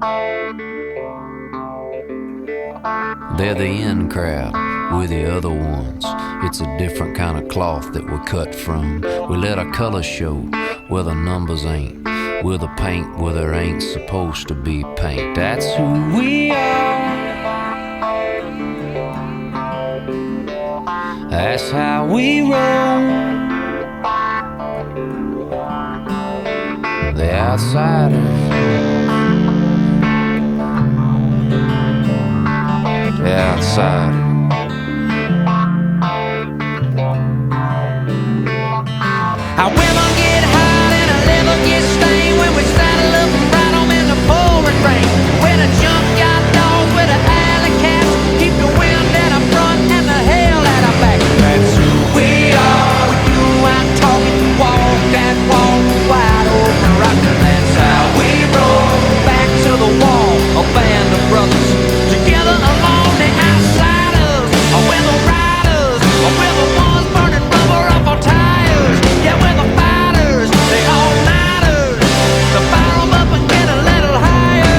They're the in crowd, we're the other ones. It's a different kind of cloth that we're cut from. We let our colors show where the numbers ain't. We're the paint where there ain't supposed to be paint. That's who we are. That's how we roll. The outsiders, the outsiders. Our women get hot and our liver gets stained when we saddle up and ride 'em in the pouring rain. When a junkyard dog with an alley cat, keep the wind at our front and the hell at our back. That's who we are. When you out talking, walk that walk wide open rockin'. That's how we roll. Back to the wall, a band of brothers together along the outsiders. We're the riders, we're the ones burning rubber off our tires. Yeah, we're the fighters, the all-nighters, to fire 'em up and get a little higher.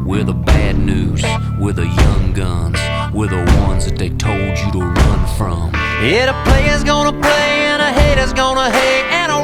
We're the bad news, we're the young guns, we're the ones that they told you to run from. Yeah, the player's gonna play and a hater's gonna hate and a